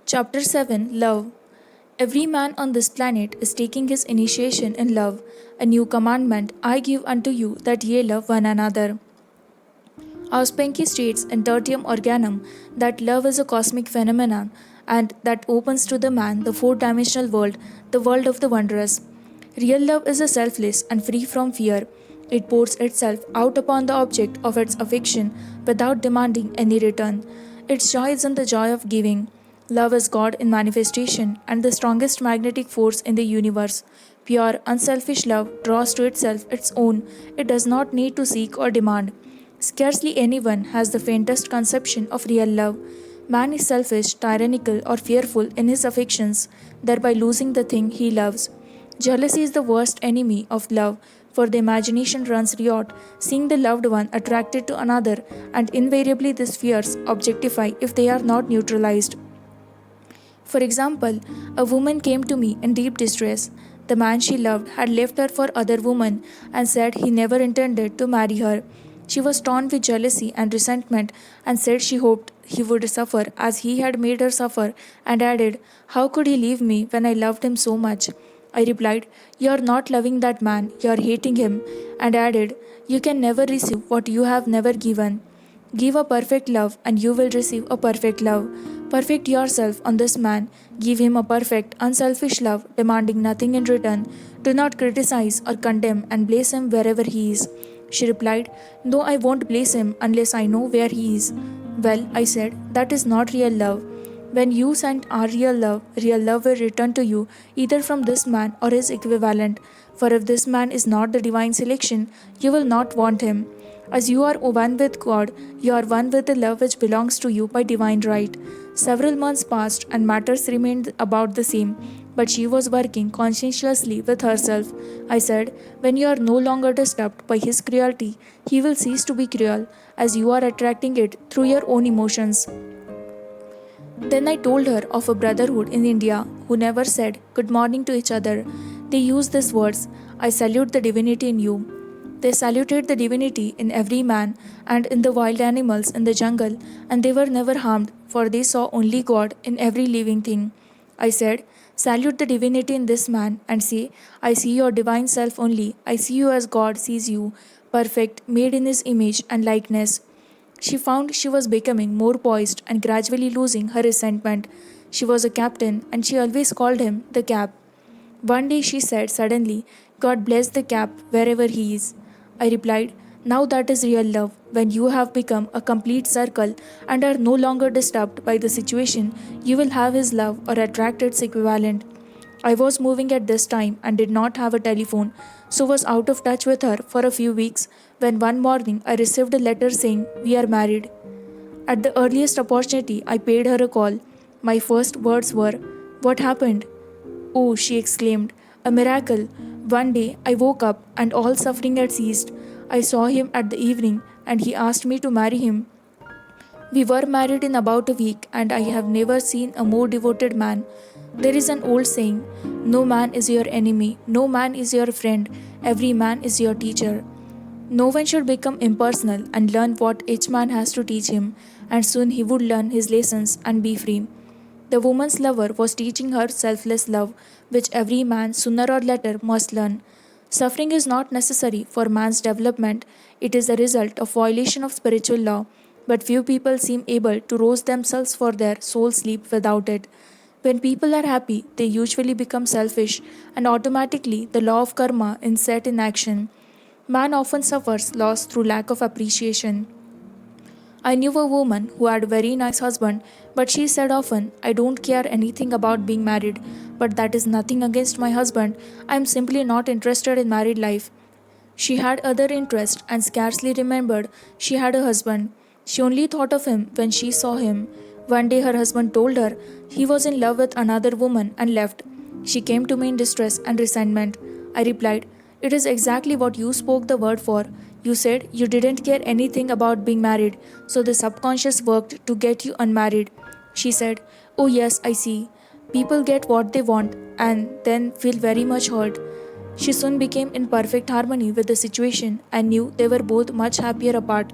Chapter 7 Love. Every man on this planet is taking his initiation in love. A new commandment I give unto you, that ye love one another. Ouspensky states in Tertium Organum that love is a cosmic phenomenon and that opens to the man the four-dimensional world, the world of the wondrous. Real love is a selfless and free from fear. It pours itself out upon the object of its affection without demanding any return. Its joy is in the joy of giving. Love is God in manifestation and the strongest magnetic force in the universe. Pure, unselfish love draws to itself its own. It does not need to seek or demand. Scarcely anyone has the faintest conception of real love. Man is selfish, tyrannical, or fearful in his affections, thereby losing the thing he loves. Jealousy is the worst enemy of love, for the imagination runs riot, seeing the loved one attracted to another, and invariably these fears objectify if they are not neutralized. For example, a woman came to me in deep distress. The man she loved had left her for other women and said he never intended to marry her. She was torn with jealousy and resentment and said she hoped he would suffer as he had made her suffer, and added, "How could he leave me when I loved him so much?" I replied, "You are not loving that man, you are hating him," and added, "You can never receive what you have never given. Give a perfect love and you will receive a perfect love. Perfect yourself on this man. Give him a perfect, unselfish love, demanding nothing in return. Do not criticize or condemn and place him wherever he is." She replied, "No, I won't place him unless I know where he is." "Well," I said, "that is not real love. When you send our real love will return to you either from this man or his equivalent. For if this man is not the divine selection, you will not want him. As you are one with God, you are one with the love which belongs to you by divine right." Several months passed and matters remained about the same, but she was working conscientiously with herself. I said, "When you are no longer disturbed by his cruelty, he will cease to be cruel, as you are attracting it through your own emotions." Then I told her of a brotherhood in India who never said good morning to each other. They used these words, "I salute the divinity in you." They saluted the divinity in every man and in the wild animals in the jungle, and they were never harmed, for they saw only God in every living thing. I said, "Salute the divinity in this man and say, 'I see your divine self only. I see you as God sees you, perfect, made in his image and likeness.'" She found she was becoming more poised and gradually losing her resentment. She was a captain and she always called him the Cap. One day she said suddenly, "God bless the Cap wherever he is." I replied, "Now that is real love, when you have become a complete circle and are no longer disturbed by the situation, you will have his love or attract its equivalent." I was moving at this time and did not have a telephone, so was out of touch with her for a few weeks when one morning I received a letter saying, "We are married." At the earliest opportunity, I paid her a call. My first words were, "What happened?" "Oh," she exclaimed, "a miracle. One day I woke up and all suffering had ceased. I saw him at the evening and he asked me to marry him. We were married in about a week and I have never seen a more devoted man. There is an old saying, 'No man is your enemy, no man is your friend, every man is your teacher.' No one should become impersonal and learn what each man has to teach him, and soon he would learn his lessons and be free." The woman's lover was teaching her selfless love, which every man sooner or later must learn. Suffering is not necessary for man's development, it is the result of violation of spiritual law, but few people seem able to rouse themselves for their soul sleep without it. When people are happy, they usually become selfish, and automatically the law of karma is set in action. Man often suffers loss through lack of appreciation. I knew a woman who had a very nice husband, but she said often, "I don't care anything about being married, but that is nothing against my husband. I am simply not interested in married life." She had other interests and scarcely remembered she had a husband. She only thought of him when she saw him. One day her husband told her he was in love with another woman and left. She came to me in distress and resentment. I replied, "It is exactly what you spoke the word for. You said you didn't care anything about being married, so the subconscious worked to get you unmarried." She said, "Oh yes, I see. People get what they want and then feel very much hurt." She soon became in perfect harmony with the situation and knew they were both much happier apart.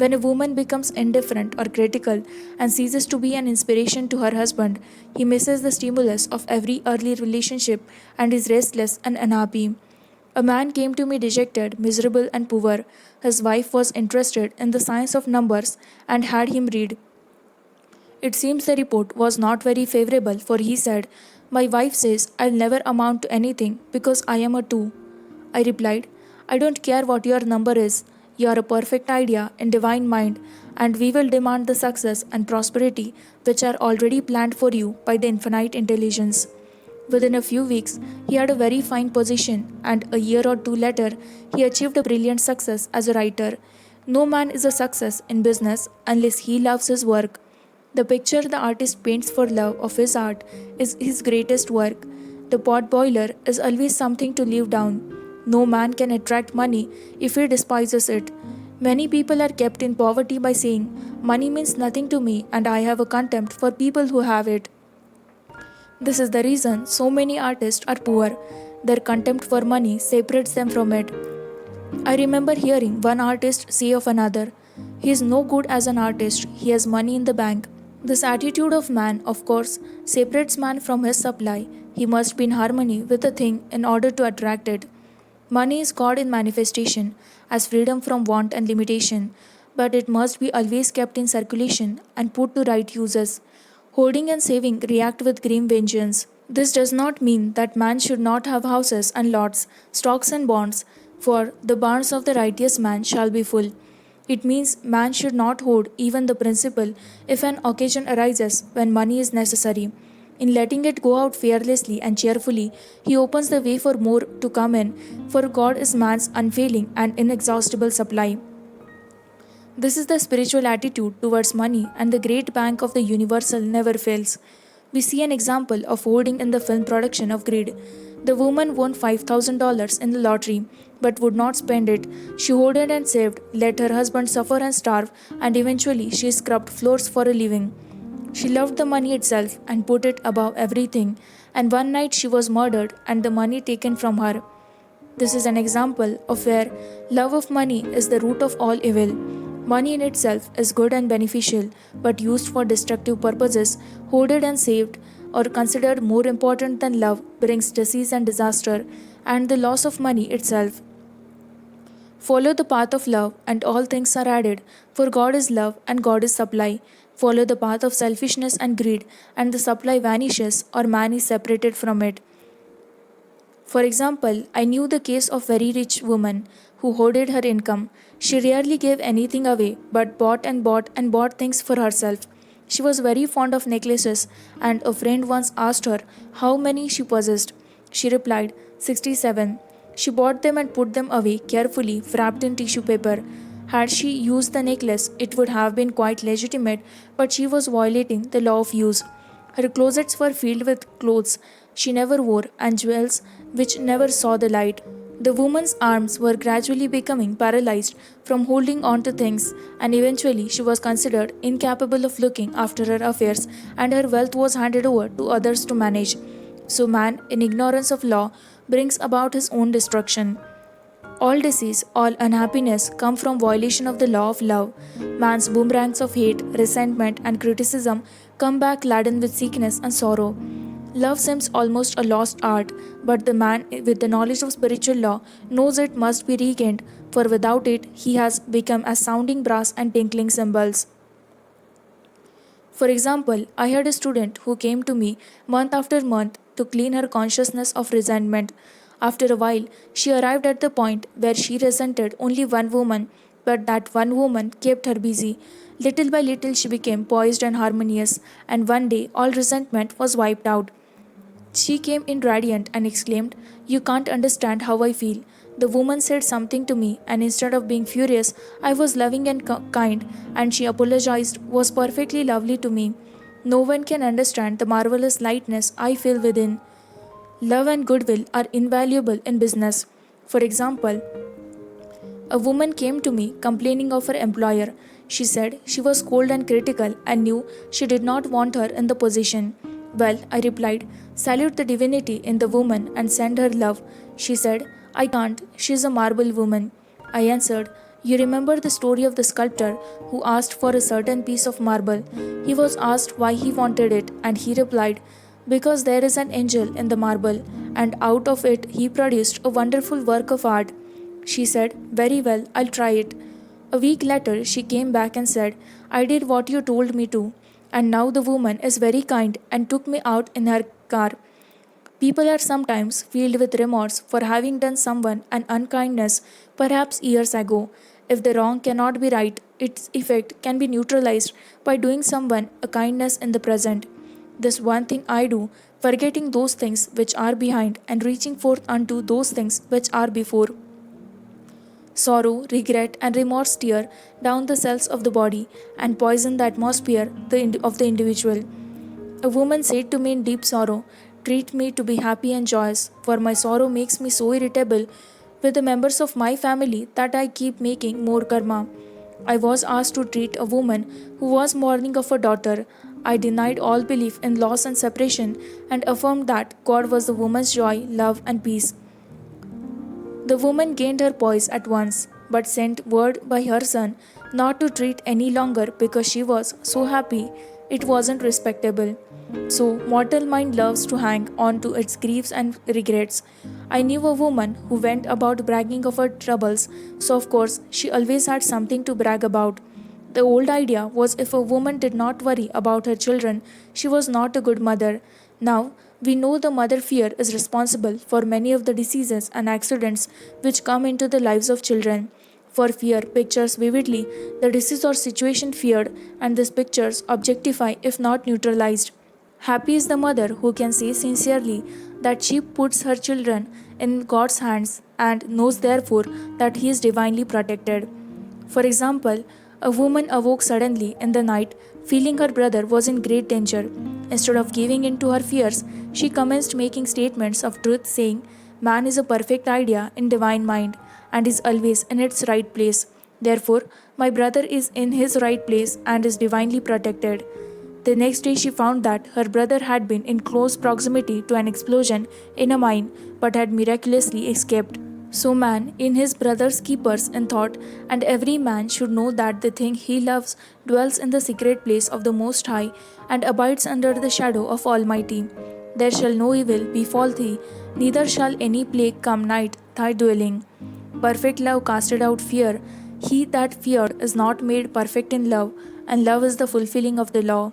When a woman becomes indifferent or critical and ceases to be an inspiration to her husband, he misses the stimulus of every early relationship and is restless and unhappy. A man came to me dejected, miserable, and poor. His wife was interested in the science of numbers and had him read. It seems the report was not very favorable, for he said, "My wife says I'll never amount to anything because I am a 2." I replied, "I don't care what your number is. You are a perfect idea in divine mind, and we will demand the success and prosperity which are already planned for you by the infinite intelligence." Within a few weeks, he had a very fine position, and a year or two later, he achieved a brilliant success as a writer. No man is a success in business unless he loves his work. The picture the artist paints for love of his art is his greatest work. The pot boiler is always something to live down. No man can attract money if he despises it. Many people are kept in poverty by saying, "Money means nothing to me and I have a contempt for people who have it." This is the reason so many artists are poor. Their contempt for money separates them from it. I remember hearing one artist say of another, "He is no good as an artist, he has money in the bank." This attitude of man, of course, separates man from his supply. He must be in harmony with the thing in order to attract it. Money is God in manifestation, as freedom from want and limitation, but it must be always kept in circulation and put to right uses. Hoarding and saving react with grim vengeance. This does not mean that man should not have houses and lots, stocks and bonds, for the barns of the righteous man shall be full. It means man should not hoard even the principal if an occasion arises when money is necessary. In letting it go out fearlessly and cheerfully, he opens the way for more to come in, for God is man's unfailing and inexhaustible supply. This is the spiritual attitude towards money, and the great bank of the universal never fails. We see an example of hoarding in the film production of Greed. The woman won $5,000 in the lottery but would not spend it. She hoarded and saved, let her husband suffer and starve, and eventually she scrubbed floors for a living. She loved the money itself and put it above everything, and one night she was murdered and the money taken from her. This is an example of where love of money is the root of all evil. Money in itself is good and beneficial, but used for destructive purposes, hoarded and saved, or considered more important than love, brings disease and disaster, and the loss of money itself. Follow the path of love, and all things are added, for God is love and God is supply. Follow the path of selfishness and greed, and the supply vanishes, or man is separated from it. For example, I knew the case of very rich woman who hoarded her income. She rarely gave anything away, but bought and bought and bought things for herself. She was very fond of necklaces, and a friend once asked her how many she possessed. She replied, 67. She bought them and put them away carefully, wrapped in tissue paper. Had she used the necklace, it would have been quite legitimate, but she was violating the law of use. Her closets were filled with clothes she never wore and jewels which never saw the light. The woman's arms were gradually becoming paralyzed from holding on to things, and eventually she was considered incapable of looking after her affairs, and her wealth was handed over to others to manage. So, man, in ignorance of law, brings about his own destruction. All disease, all unhappiness come from violation of the law of love. Man's boomerangs of hate, resentment, and criticism come back laden with sickness and sorrow. Love seems almost a lost art, but the man with the knowledge of spiritual law knows it must be regained, for without it he has become as sounding brass and tinkling cymbals. For example, I had a student who came to me month after month to clean her consciousness of resentment. After a while, she arrived at the point where she resented only one woman, but that one woman kept her busy. Little by little, she became poised and harmonious, and one day all resentment was wiped out. She came in radiant and exclaimed, "You can't understand how I feel." The woman said something to me, and instead of being furious, I was loving and kind, and she apologized, was perfectly lovely to me. No one can understand the marvelous lightness I feel within. Love and goodwill are invaluable in business. For example, a woman came to me complaining of her employer. She said she was cold and critical and knew she did not want her in the position. Well, I replied, "Salute the divinity in the woman and send her love." She said, "I can't, she is a marble woman." I answered, You remember the story of the sculptor who asked for a certain piece of marble. He was asked why he wanted it, and he replied, "Because there is an angel in the marble, and out of it he produced a wonderful work of art." She said, "Very well, I'll try it." A week later, she came back and said, "I did what you told me to, and now the woman is very kind and took me out in her car." People are sometimes filled with remorse for having done someone an unkindness, perhaps years ago. If the wrong cannot be right, its effect can be neutralized by doing someone a kindness in the present. This one thing I do, forgetting those things which are behind and reaching forth unto those things which are before. Sorrow, regret, and remorse tear down the cells of the body and poison the atmosphere of the individual. A woman said to me in deep sorrow, "Treat me to be happy and joyous, for my sorrow makes me so irritable with the members of my family that I keep making more karma." I was asked to treat a woman who was mourning of a daughter. I denied all belief in loss and separation and affirmed that God was the woman's joy, love, and peace. The woman gained her poise at once, but sent word by her son not to treat any longer because she was so happy it wasn't respectable. So, mortal mind loves to hang on to its griefs and regrets. I knew a woman who went about bragging of her troubles, so of course she always had something to brag about. The old idea was if a woman did not worry about her children, she was not a good mother. Now, we know the mother fear is responsible for many of the diseases and accidents which come into the lives of children. For fear pictures vividly the disease or situation feared, and these pictures objectify if not neutralized. Happy is the mother who can say sincerely that she puts her children in God's hands and knows therefore that He is divinely protected. For example, a woman awoke suddenly in the night, feeling her brother was in great danger. Instead of giving in to her fears, she commenced making statements of truth, saying, "Man is a perfect idea in divine mind and is always in its right place. Therefore, my brother is in his right place and is divinely protected." The next day, she found that her brother had been in close proximity to an explosion in a mine but had miraculously escaped. So, man in his brother's keepers in thought, and every man should know that the thing he loves dwells in the secret place of the Most High and abides under the shadow of Almighty. There shall no evil befall thee, neither shall any plague come nigh thy dwelling. Perfect love casted out fear. He that feared is not made perfect in love, and love is the fulfilling of the law.